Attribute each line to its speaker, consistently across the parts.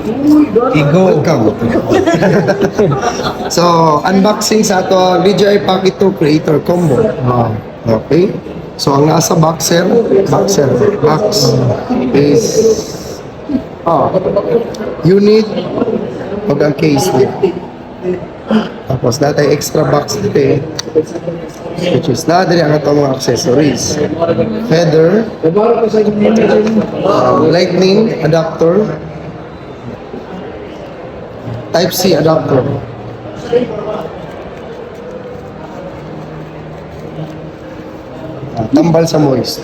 Speaker 1: Igo.
Speaker 2: Welcome. So, unboxing sa ato DJI Pocket 2 Creator Combo. Okay. So, ang nasa box is unit o ang case niya. Tapos, dati extra box dito which is dati ang atong mga accessories. Header, lightning adapter, Type-C adapter. Tambal sa moist.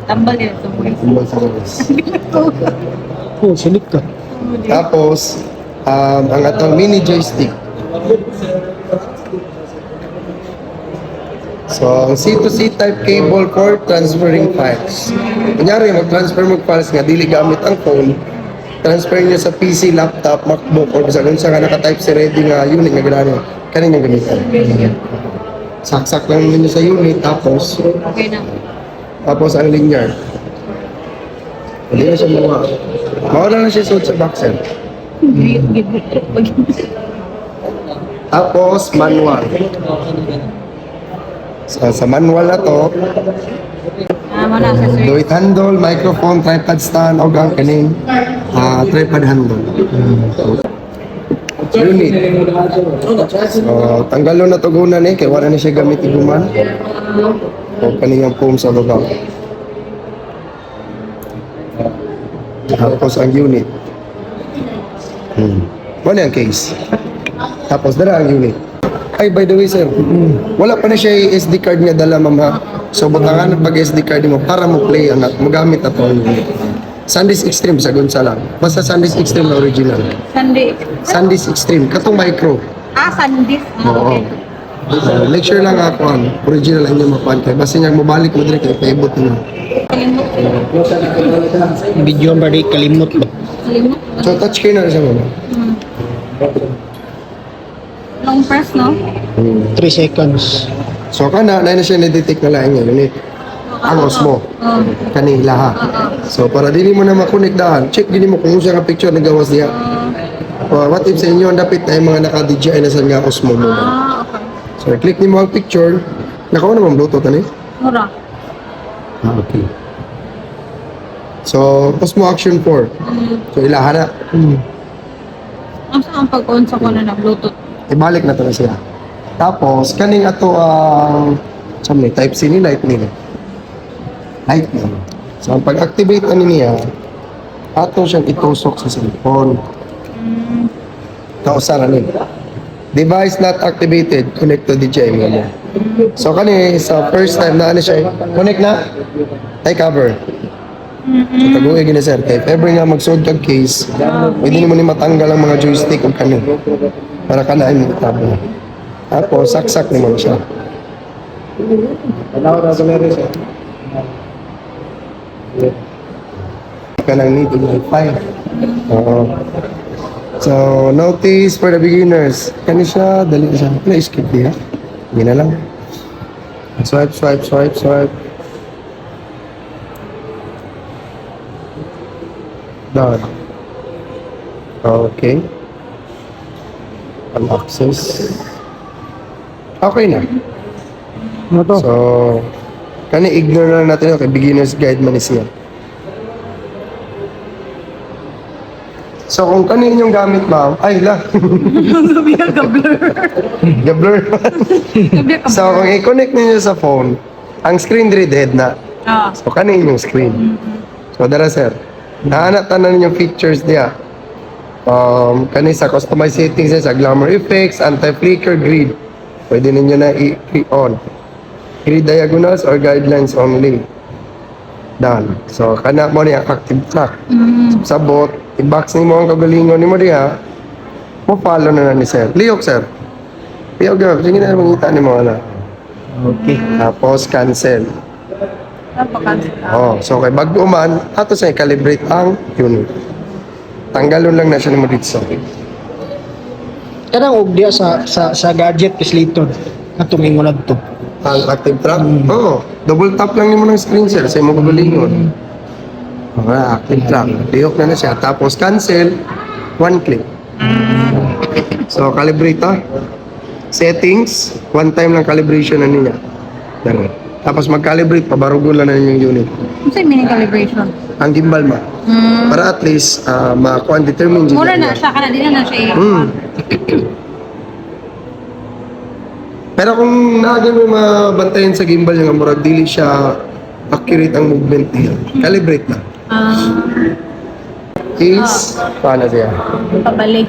Speaker 3: Tambal yun ito.
Speaker 2: Tambal sa moist.
Speaker 1: Oh, silik ka.
Speaker 2: Tapos, ang atong mini joystick. So, ang C2C type cable for transferring files. Kunyari, mag-transfer mo files nga, dili gamit ang phone, transfer niyo sa PC, laptop, MacBook, or sa kung saan naka-type si ready nga unit nga gano'n. Kanin yung gamitan. Saksak lang ninyo sa unit, tapos
Speaker 3: Okay na.
Speaker 2: ang linear. Hindi na siya mawala na siya suot sa boxer. Tapos, manual. So, sa manual na to,
Speaker 3: Mana sa sir.
Speaker 2: do it handle, microphone, tripod stand, o gang kaning tripod handle. Unit. So, tanggalon na to gunan kaya wala na siya gamit iguman. O kaniyang foam sa baba. Tapos ang unit. Wala ang case. Tapos dala ang unit. Ay, by the way, sir, wala pa na siya yung SD card niya dala, ma'am, ha? So, butangan pag SD card mo para mo play, magamit na to. SanDisk Extreme, sagun sa lang. Basta SanDisk Extreme na original.
Speaker 3: Sunday.
Speaker 2: SanDisk Extreme, katong micro.
Speaker 3: Sunday.
Speaker 2: Oo.
Speaker 3: Okay.
Speaker 2: So, lecture lang ako, original ang inyong mapan kayo. Basta niyang mabalik mo direct, ipaibot nyo.
Speaker 3: Kalimot.
Speaker 1: Video ang balik, kalimot ba?
Speaker 3: Kalimot.
Speaker 2: So, touchscreen na rin siya, ma'am.
Speaker 3: Long press, no?
Speaker 1: 3 seconds.
Speaker 2: So, na siya na-detect na lang niya, unit. Ang Osmo. Kanila ha. So, para dili mo na makunik daan, check din mo kung siya nga picture na gawas niya. What if sa inyo, dapat na yung mga naka-DJI na sa nga Osmo mo.
Speaker 3: Okay.
Speaker 2: So, click ni mo ang picture. Nakawa naman Bluetooth, ano eh?
Speaker 3: Mura.
Speaker 2: Okay. So, Osmo Action 4. So, ilahan na.
Speaker 3: Ang saan pag-on sa ko na Bluetooth?
Speaker 2: Ibalik na to na siya. Tapos, kaning ato ang Type-C ni Lightning. Lightning. So, ang pag-activate na niya, ato siyang itusok sa cellphone. Kausaran ni. Device not activated, connect to DJI mo. So, sa first time na siya, connect na, ay cover. So, taguig na sir. If ever nga mag-sold kag case, pwede mo ni matanggal ang mga joystick o kanin. Para kanain mo itabo. Tapos, saksak naman siya. Ka nang need ng Wi-Fi. So, notice for the beginners. Kani siya, dali siya. Na-skip niya. Hindi na lang. Swipe, swipe, swipe, swipe. Done. Okay. Access. Okay na.
Speaker 1: Ano to?
Speaker 2: So, ignore na natin. Okay, beginner's guide man siya. So, kung yung gamit, ma'am, ay la.
Speaker 3: Gabi ka blur.
Speaker 2: Gablur.
Speaker 3: Gabi ka
Speaker 2: So, kung i-connect niyo sa phone, ang screen dead na. So, yung screen. So, dara sir. Nahanap tanan yung features niya. Sa customize settings sa glamour effects, anti-flicker, grid. Pwede ninyo na i-on. Grid diagonals or guidelines only. Done. So, mo niya active track. Sabot, i-box ni mo ang kagalingon ni mo diha. Mo follow na ni sir. Liok sir. Liok girl, sige na mangita ni mo na.
Speaker 1: Okay.
Speaker 2: Tapos cancel.
Speaker 3: Napaka-cancel.
Speaker 2: So kay bago man, ato sa i-calibrate ang unit. Tanggalon lang na siya ni mo dito.
Speaker 1: Kanang og diya sa gadget pisliton. Natungin mo na dito.
Speaker 2: Ang active track? Double tap lang mo ng screen sir sa imong kagalingon. Active track. Liok na siya. Tapos cancel. One click. So, calibrate ha. Settings, one time lang calibration na niya. Ganun. Tapos mag-calibrate, pabarugulan na yung unit.
Speaker 3: Ano sa'yo mini calibration?
Speaker 2: Ang gimbal ma. Para at least, makakuha determine dyan
Speaker 3: Mura na
Speaker 2: niya.
Speaker 3: siya, kanadina na siya
Speaker 2: Pero kung naagay mo mabantayan sa gimbal yung murag dili siya accurate ang movement niya. Calibrate na. Is, paano siya?
Speaker 3: Pabalik.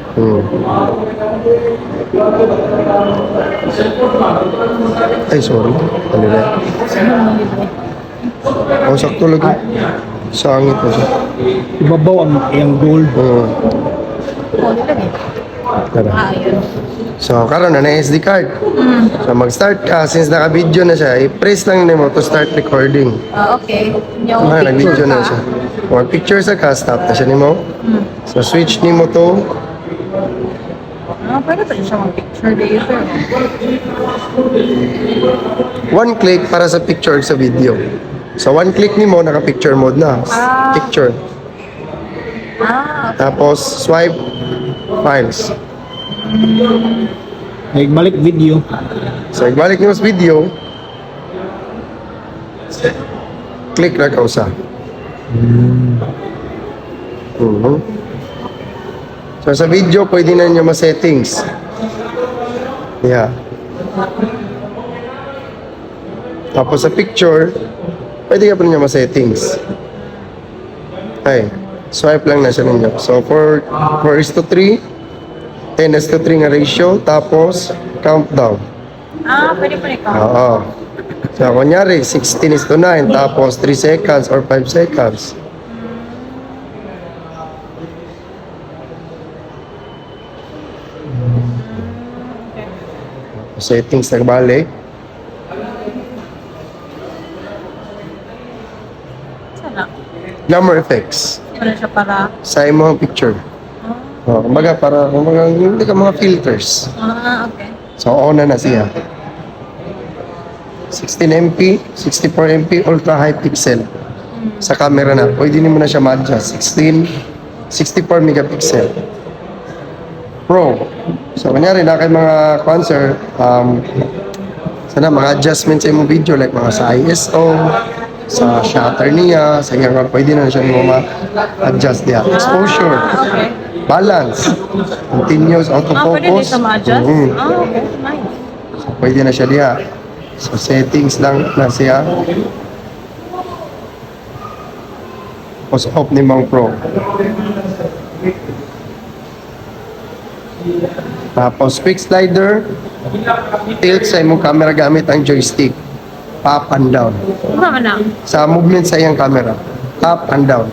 Speaker 2: Ay, sorry. Ano na? Oh, sakto lagi. Sangit na siya.
Speaker 1: Ibabaw ang gold.
Speaker 3: Oh, dito eh.
Speaker 2: Tara.
Speaker 3: Ayun.
Speaker 2: So, karon na SD card. So, mag-start ka. Since naka-video na siya, i-press lang mo to start recording.
Speaker 3: Okay. Yung
Speaker 2: Nag-video
Speaker 3: picture
Speaker 2: na
Speaker 3: ka.
Speaker 2: siya. Kung picture sa ka, stop na siya nimo. So, switch nimo to.
Speaker 3: Pwede pa rin siya mag-picture dito.
Speaker 2: One click para sa picture sa video. So, one click nimo, naka-picture mode na. Picture. Tapos, swipe files.
Speaker 1: Nagbalik video.
Speaker 2: So, ibalik nyo sa video. Click na kausa. So, sa video, pwede na nyo ma-settings. Yeah. Tapos sa picture, pwede ka pa nyo ma-settings. Ay, swipe lang na siya ninyo. So, for 4:3, 10:3 nga ratio, tapos countdown.
Speaker 3: Pwede pa rin ka.
Speaker 2: Oo. So, kunyari, 16:9, tapos 3 seconds or 5 seconds. Settings nagbalik.
Speaker 3: Sana.
Speaker 2: Glamour effects.
Speaker 3: Wala siya para...
Speaker 2: Sa imong picture. Kumbaga, hindi ka mga filters.
Speaker 3: Okay.
Speaker 2: So, on na siya. 16MP, 64MP, ultra high pixel. Sa camera na. Pwede mo na siya ma-adjust. 64 megapixel. Pro. So, kunyari, na kay mga concert, sana mga adjustments sa imong video, like mga sa ISO, sa shutter niya, sa iyang pwede na siya ma-adjust niya. Exposure.
Speaker 3: Okay.
Speaker 2: Balance. Continuous
Speaker 3: Pwede
Speaker 2: autofocus.
Speaker 3: dito ma-adjust?
Speaker 2: Mhm.
Speaker 3: Okay. Nice.
Speaker 2: So, pwede na siya diya. So, settings lang na siya. Tapos, off ni Mang Pro. Tapos, quick slider. Tilt sa imong camera gamit ang joystick. Up and down.
Speaker 3: Mura na.
Speaker 2: Sa movement sa iyang camera. Up and down.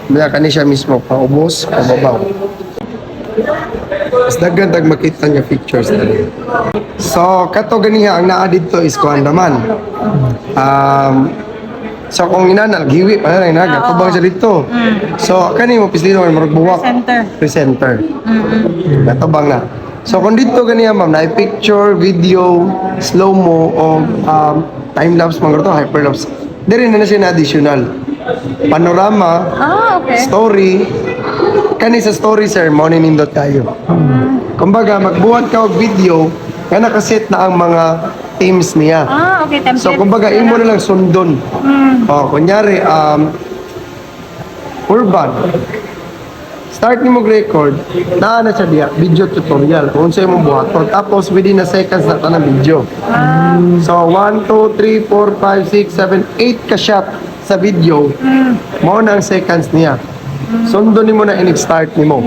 Speaker 2: Kaya kani siya mismo, paubos, pababaw. Mas dagdag makita niya pictures na rin. So, kato ganiha, ang naa dito is kuhan naman. So, kung inanal, giwi, gatubang siya dito. So, kani mo, pislito, marag buwak.
Speaker 3: Center.
Speaker 2: Presenter. Gatubang na. So, kung dito ganiha, ma'am, na picture, video, slow-mo, o time-lapse, mga ito, hyperlapse. Dari na siya na additional. Panorama,
Speaker 3: Okay.
Speaker 2: story, kani sa story sir, mo nindot kayo. Kumbaga, magbuhat ka og video, nga nakaset na ang mga themes niya.
Speaker 3: Okay. Template.
Speaker 2: So, kumbaga, imo na lang sundon. Kunyari, urban. Start ni mo record, na siya diya, video tutorial, kung sa'yo mo buhaton. Tapos, within a seconds na ito na video. So, 1, 2, 3, 4, 5, 6, 7, 8 ka shot sa video. Mo na ang seconds niya. Sundo ni mo na in-start ni mo.